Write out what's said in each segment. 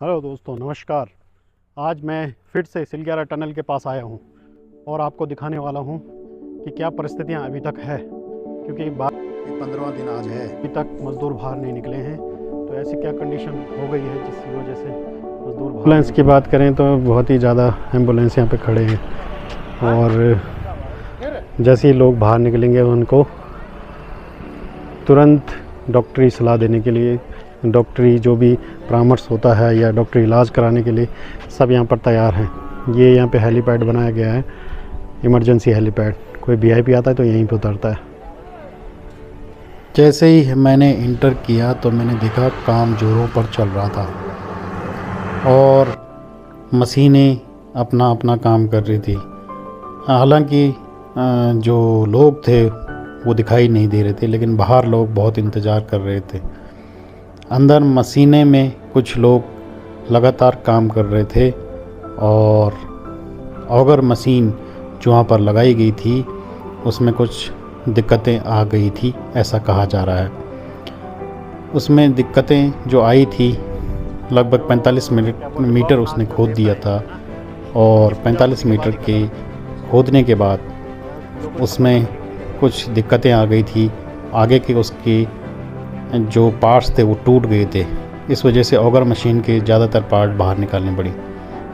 Hello दोस्तों, नमस्कार। आज मैं फिर से सिलग्यारा टनल के पास आया हूँ और आपको दिखाने वाला हूँ कि क्या परिस्थितियाँ अभी तक है, क्योंकि 15वां दिन आज है, अभी तक मज़दूर बाहर नहीं निकले हैं। तो ऐसी क्या कंडीशन हो गई है जिसकी वजह से मज़दूर एम्बुलेंस की बात करें तो बहुत ही ज़्यादा एम्बुलेंस यहाँ पे खड़े हैं और जैसे ही लोग बाहर निकलेंगे उनको तुरंत डॉक्टरी सलाह देने के लिए, डॉक्टरी जो भी परामर्श होता है या डॉक्टरी इलाज कराने के लिए सब यहाँ पर तैयार हैं। ये यहाँ पे हेलीपैड बनाया गया है, इमरजेंसी हेलीपैड। कोई वीआईपी आता है तो यहीं पे उतरता है। जैसे ही मैंने इंटर किया तो मैंने देखा काम जोरों पर चल रहा था और मशीनें अपना अपना काम कर रही थी। हालांकि जो लोग थे वो दिखाई नहीं दे रहे थे, लेकिन बाहर लोग बहुत इंतज़ार कर रहे थे। अंदर मशीनें में कुछ लोग लगातार काम कर रहे थे और ऑगर मशीन जो वहाँ पर लगाई गई थी उसमें कुछ दिक्कतें आ गई थी, ऐसा कहा जा रहा है। उसमें दिक्कतें जो आई थी, लगभग 45 मीटर उसने खोद दिया था और 45 मीटर के खोदने के बाद उसमें कुछ दिक्कतें आ गई थी। आगे के उसके जो पार्ट्स थे वो टूट गए थे। इस वजह से ऑगर मशीन के ज़्यादातर पार्ट बाहर निकालने पड़ी।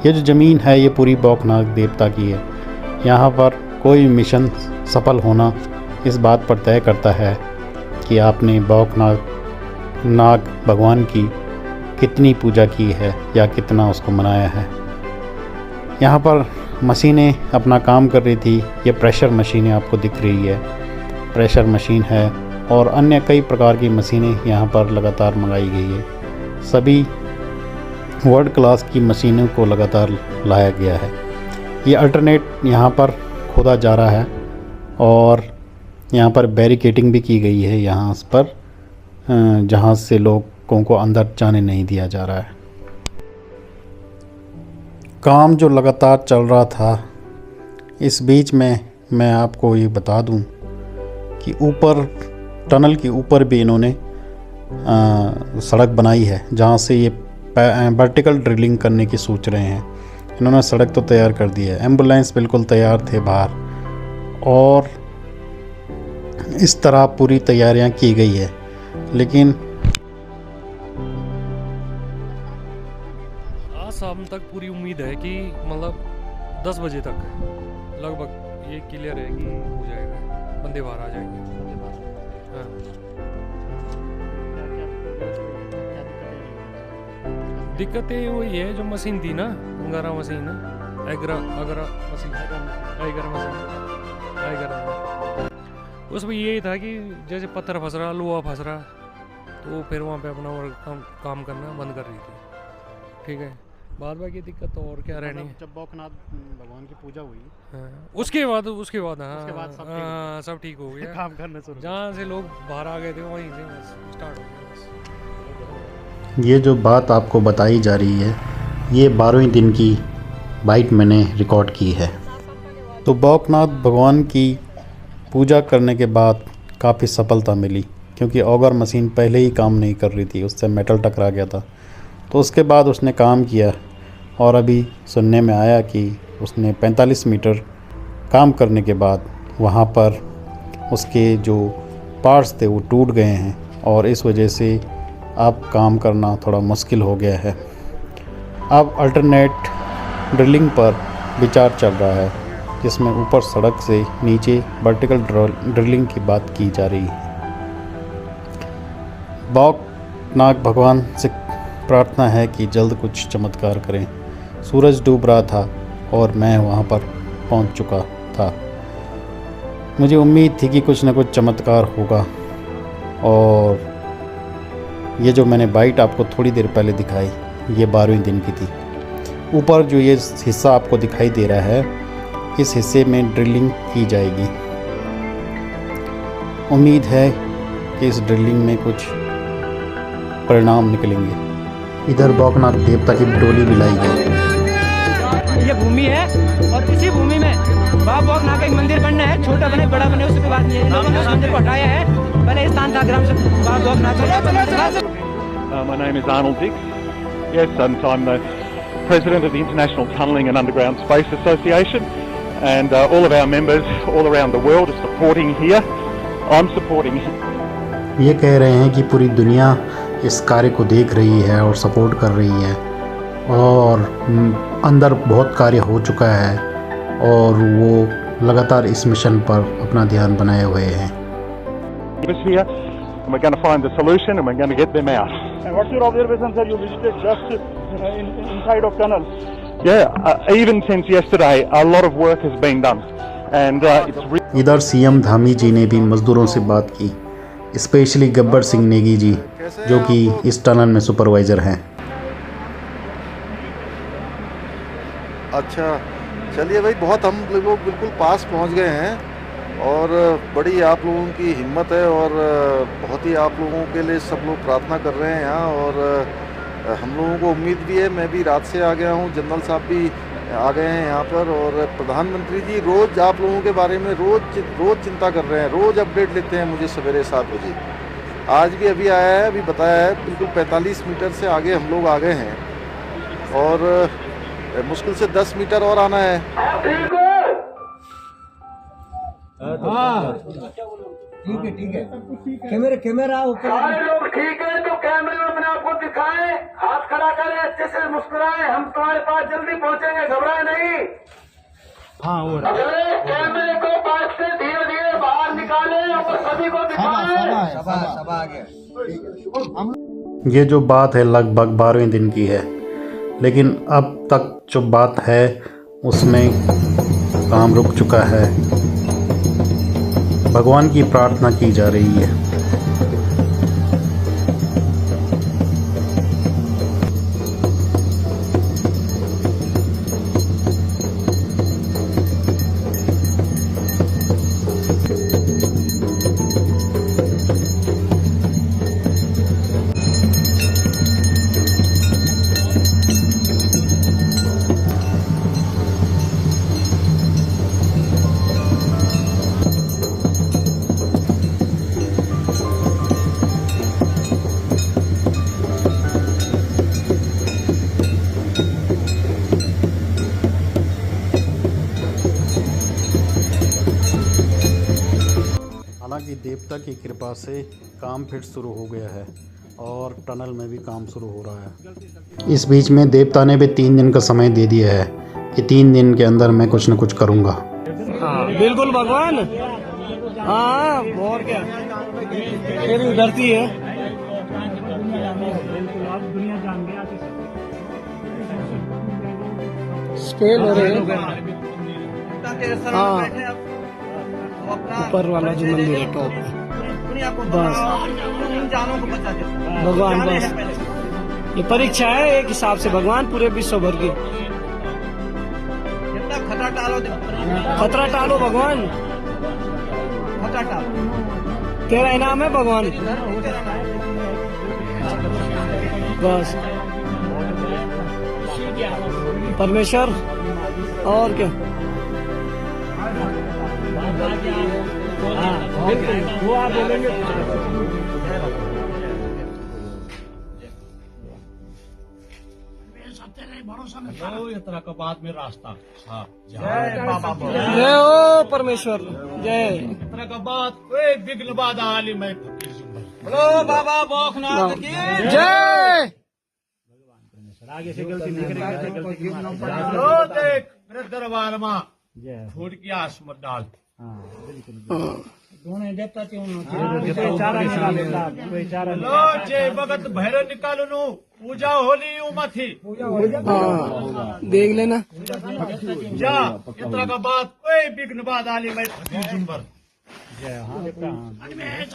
ये जो ज़मीन है ये पूरी बौखनाक देवता की है। यहाँ पर कोई मिशन सफल होना इस बात पर तय करता है कि आपने बौखनाक नाग भगवान की कितनी पूजा की है या कितना उसको मनाया है। यहाँ पर मशीनें अपना काम कर रही थी। ये प्रेशर मशीनें आपको दिख रही है, प्रेशर मशीन है और अन्य कई प्रकार की मशीनें यहाँ पर लगातार मंगाई गई है। सभी वर्ल्ड क्लास की मशीनों को लगातार लाया गया है। ये अल्टरनेट यहाँ पर खोदा जा रहा है और यहाँ पर बैरिकेडिंग भी की गई है यहाँ पर, जहाँ से लोगों को अंदर जाने नहीं दिया जा रहा है। काम जो लगातार चल रहा था, इस बीच में मैं आपको ये बता दूं कि ऊपर टनल के ऊपर भी इन्होंने सड़क बनाई है, जहाँ से ये वर्टिकल ड्रिलिंग करने की सोच रहे हैं। इन्होंने सड़क तो तैयार कर दी है, एम्बुलेंस बिल्कुल तैयार थे बाहर और इस तरह पूरी तैयारियां की गई है। लेकिन आज शाम तक पूरी उम्मीद है कि मतलब 10 बजे तक लगभग ये क्लियर है कि हो जाएगा, बंदे बाहर आ जाएंगे। हाँ। दिक्कतें वही है जो मशीन थी ना, अंगारा मशीन है, एगरा मशीन, उसमें यही था कि जैसे पत्थर फंस रहा, लोहा फंस रहा, तो फिर वहाँ पे अपना काम करना बंद कर रही थी। ठीक है, बाद बाकी दिक्कत तो और क्या रहनी है। जब बौखनाथ भगवान की पूजा हुई, हाँ, उसके बाद हाँ, सब ठीक हो गया। काम करने शुरू, जहाँ से लोग बाहर आ गए थे वहीं से स्टार्ट हो गया बस। ये जो बात आपको बताई जा रही है ये 12वें दिन की बाइट मैंने रिकॉर्ड की है। तो बौखनाथ भगवान की पूजा करने के बाद काफ़ी सफलता मिली, क्योंकि ऑगर मशीन पहले ही काम नहीं कर रही थी, उससे मेटल टकरा गया था। तो उसके बाद उसने काम किया और अभी सुनने में आया कि उसने 45 मीटर काम करने के बाद वहाँ पर उसके जो पार्ट्स थे वो टूट गए हैं और इस वजह से अब काम करना थोड़ा मुश्किल हो गया है। अब अल्टरनेट ड्रिलिंग पर विचार चल रहा है, जिसमें ऊपर सड़क से नीचे वर्टिकल ड्रिलिंग की बात की जा रही है। बौखनाथ भगवान से प्रार्थना है कि जल्द कुछ चमत्कार करें। सूरज डूब रहा था और मैं वहाँ पर पहुँच चुका था। मुझे उम्मीद थी कि कुछ न कुछ चमत्कार होगा और ये जो मैंने बाइट आपको थोड़ी देर पहले दिखाई, ये 12वें दिन की थी। ऊपर जो ये हिस्सा आपको दिखाई दे रहा है, इस हिस्से में ड्रिलिंग की जाएगी। उम्मीद है कि इस ड्रिलिंग में कुछ परिणाम निकलेंगे। इधर बौखनाथ देवता की डोली भी लाई गई। ये भूमि है और इसी भूमि में बाबा बौखनाथ का एक मंदिर बनना है, छोटा बने बड़ा बने उसके बाद नहीं है। उस मंदिर को हटाया है, पहले स्थान था ग्राम से बाबा Baukhnath. My name is Arnold Dix. Yes, and I'm the President of the International Tunnelling and Underground Space Association, and all of our members all around the world are supporting here. I'm supporting. ये कह रहे हैं कि पूरी दुनिया इस कार्य को देख रही है और सपोर्ट कर रही है, और अंदर बहुत कार्य हो चुका है और वो लगातार इस मिशन पर अपना ध्यान बनाए हुए हैं। Here, and we're going to find a solution, and we're going to get them out. And what's your observation, sir? You visited just inside of tunnel. Yeah, even since yesterday, a lot of work has been done, and it's इधर CM Dhami जी ने भी मजदूरों से बात की, specially Gabbar Singh Negi ji जो कि इस टनल में सुपरवाइज़र हैं। अच्छा, चलिए भाई, बहुत हम लोग बिल्कुल पास पहुंच गए हैं, और बड़ी आप लोगों की हिम्मत है, और बहुत ही आप लोगों के लिए सब लोग प्रार्थना कर रहे हैं यहाँ, और हम लोगों को उम्मीद भी है। मैं भी रात से आ गया हूँ, जनरल साहब भी आ गए हैं यहाँ पर, और प्रधानमंत्री जी रोज़ आप लोगों के बारे में रोज़ चिंता कर रहे हैं, रोज़ अपडेट लेते हैं मुझे सवेरे 7 बजे। आज भी अभी आया है, अभी बताया है, बिल्कुल 45 मीटर से आगे हम लोग आ गए हैं, और मुश्किल से 10 मीटर और आना है। ठीक है। कैमरा ऊपर। सारे लोग ठीक है तो कैमरे में अपने आप को दिखाएं, हाथ खड़ा करें, अच्छे से मुस्कुराएं, हम तुम्हारे पास जल्दी पहुंचेंगे, घबराएं नहीं। हाँ, वो अगले कैमरे को पास से धीरे धीरे बाहर निकालें और सभी को दिखाएं। सब आ गया। ये जो बात है लगभग 12वें दिन की है, लेकिन अब तक जो बात है उसमें काम रुक चुका है। भगवान की प्रार्थना की जा रही है। हालांकि देवता की कृपा से काम फिर शुरू हो गया है और टनल में भी काम शुरू हो रहा है। इस बीच में देवता ने भी 3 दिन का समय दे दिया है कि 3 दिन के अंदर मैं कुछ न कुछ करूँगा। बिल्कुल भगवान। हाँ, और क्या, फिर उधरती है। स्केल हो रहे हैं। हाँ, ऊपर वाला जो मंदिर है टॉप, बस भगवान, बस ये परीक्षा है एक हिसाब से भगवान पूरे विश्व भर की। खतरा टालो भगवान, तेरा इनाम है भगवान, बस परमेश्वर। और क्या, वो आप बोलेंगे। तरह का बात में रास्ता। जय हो परमेश्वर, जय। तरह का बात कोई विघ्न बाधा आली मैं बोलो बाबा भोखनाथ की जय। आगे से गलती नहीं करेगी, देख मेरे दरबार में फूट की आस मत डाल। भगत भैरव निकालो नु पूजा होली उमाथी देख लेना। जा इतना का बात कोई विघ्न बाधा आली मैं जुम्बर।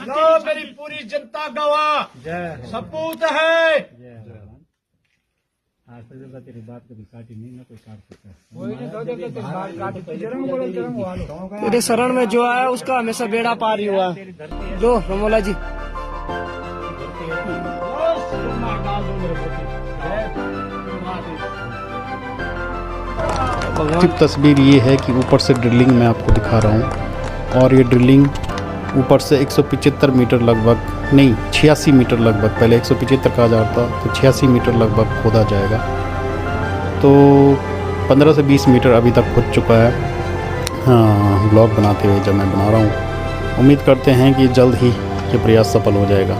लो मेरी पूरी जनता गवाह सपूत है। आज तक तेरी बात कभी काटी नहीं, ना कोई काट सकता। तेरे शरण में जो आया उसका हमेशा बेड़ा पार ही हुआ। लो रमोला जी, अंतिम तस्वीर ये है कि ऊपर से ड्रिलिंग मैं आपको दिखा रहा हूँ, और ये ड्रिलिंग ऊपर से 175 मीटर लगभग नहीं 86 मीटर लगभग, पहले 175 कहा जा रहा था, तो 86 मीटर लगभग खोदा जाएगा। तो 15 से 20 मीटर अभी तक खोद चुका है। हाँ, ब्लॉग बनाते हुए जब मैं बना रहा हूँ, उम्मीद करते हैं कि जल्द ही ये प्रयास सफल हो जाएगा।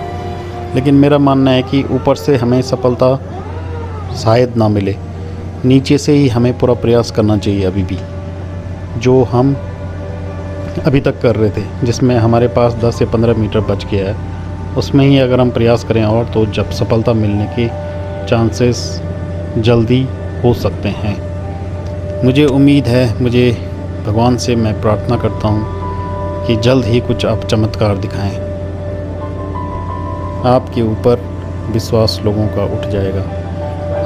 लेकिन मेरा मानना है कि ऊपर से हमें सफलता शायद ना मिले, नीचे से ही हमें पूरा प्रयास करना चाहिए। अभी भी जो हम अभी तक कर रहे थे, जिसमें हमारे पास 10 से 15 मीटर बच गया है, उसमें ही अगर हम प्रयास करें और तो जब सफलता मिलने के चांसेस जल्दी हो सकते हैं। मुझे उम्मीद है, मुझे भगवान से मैं प्रार्थना करता हूँ कि जल्द ही कुछ आप चमत्कार दिखाएं। आपके ऊपर विश्वास लोगों का उठ जाएगा।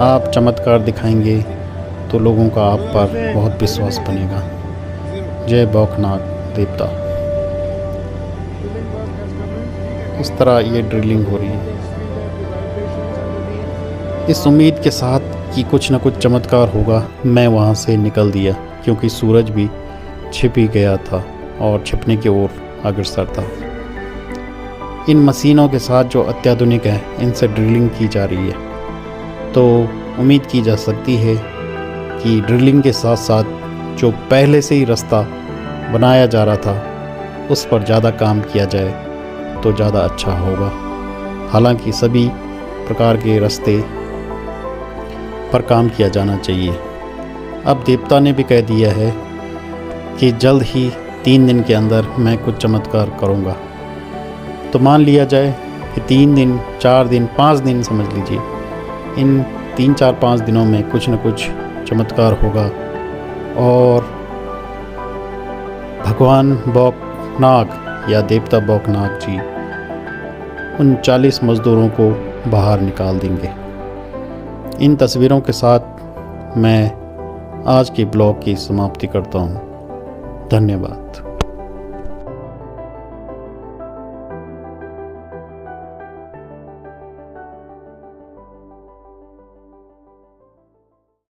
आप चमत्कार दिखाएंगे तो लोगों का आप पर बहुत विश्वास बनेगा। जय बौखनाग देवता। इस तरह ये ड्रिलिंग हो रही है, इस उम्मीद के साथ कि कुछ न कुछ चमत्कार होगा। मैं वहाँ से निकल दिया क्योंकि सूरज भी छिप ही गया था और छिपने की ओर अग्रसर था। इन मशीनों के साथ जो अत्याधुनिक है, इनसे ड्रिलिंग की जा रही है, तो उम्मीद की जा सकती है कि ड्रिलिंग के साथ साथ जो पहले से ही रास्ता बनाया जा रहा था, उस पर ज़्यादा काम किया जाए तो ज़्यादा अच्छा होगा। हालांकि सभी प्रकार के रास्ते पर काम किया जाना चाहिए। अब देवता ने भी कह दिया है कि जल्द ही 3 दिन के अंदर मैं कुछ चमत्कार करूँगा। तो मान लिया जाए कि 3 दिन, 4 दिन, 5 दिन समझ लीजिए, इन 3, 4, 5 दिनों में कुछ न कुछ चमत्कार होगा और भगवान बौखनाग या देवता बौखनाग जी उन 40 मज़दूरों को बाहर निकाल देंगे। इन तस्वीरों के साथ मैं आज के ब्लॉग की समाप्ति करता हूँ। धन्यवाद।